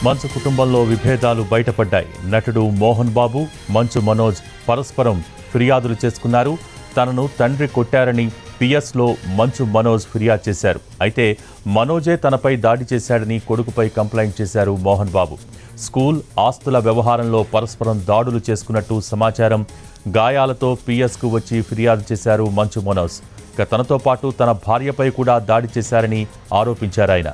మంచు కుటుంబంలో విభేదాలు బయటపడ్డాయి. నటుడు మోహన్ బాబు, మంచు మనోజ్ పరస్పరం ఫిర్యాదులు చేసుకున్నారు. తనను తండ్రి కొట్టారని పిఎస్లో మంచు మనోజ్ ఫిర్యాదు చేశారు. అయితే మనోజే తనపై దాడి చేశాడని కొడుకుపై కంప్లైంట్ చేశారు మోహన్ బాబు. స్కూల్ ఆస్తుల వ్యవహారంలో పరస్పరం దాడులు చేసుకున్నట్టు సమాచారం. గాయాలతో పిఎస్కు వచ్చి ఫిర్యాదు చేశారు మంచు మనోజ్. తనతో పాటు తన భార్యపై కూడా దాడి చేశారని ఆరోపించారాయన.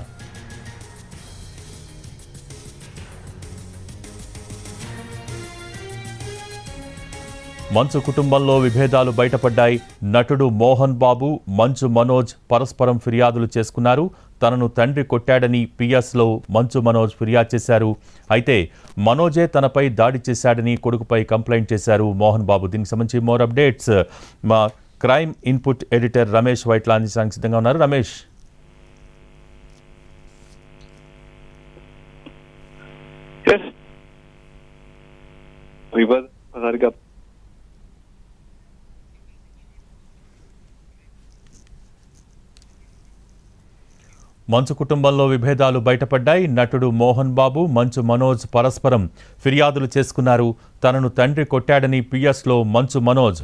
మంచు కుటుంబంలో విభేదాలు బయటపడ్డాయి. నటుడు మోహన్ బాబు, మంచు మనోజ్ పరస్పరం ఫిర్యాదులు చేసుకున్నారు. తనను తండ్రి కొట్టాడని పిఎస్లో మంచు మనోజ్ ఫిర్యాదు చేశారు. అయితే మనోజే తనపై దాడి చేశాడని కొడుకుపై కంప్లైంట్ చేశారు మోహన్ బాబు. దీనికి సంబంధించి మోర్ అప్డేట్స్ మా crime input editor Ramesh Vaitla అందించడానికి సిద్ధంగా ఉన్నారు. రమేష్, మంచు కుటుంబంలో విభేదాలు బయటపడ్డాయి. నటుడు మోహన్ బాబు, మంచు మనోజ్ పరస్పరం ఫిర్యాదులు చేసుకున్నారు. తనను తండ్రి కొట్టాడని పిఎస్లో మంచు మనోజ్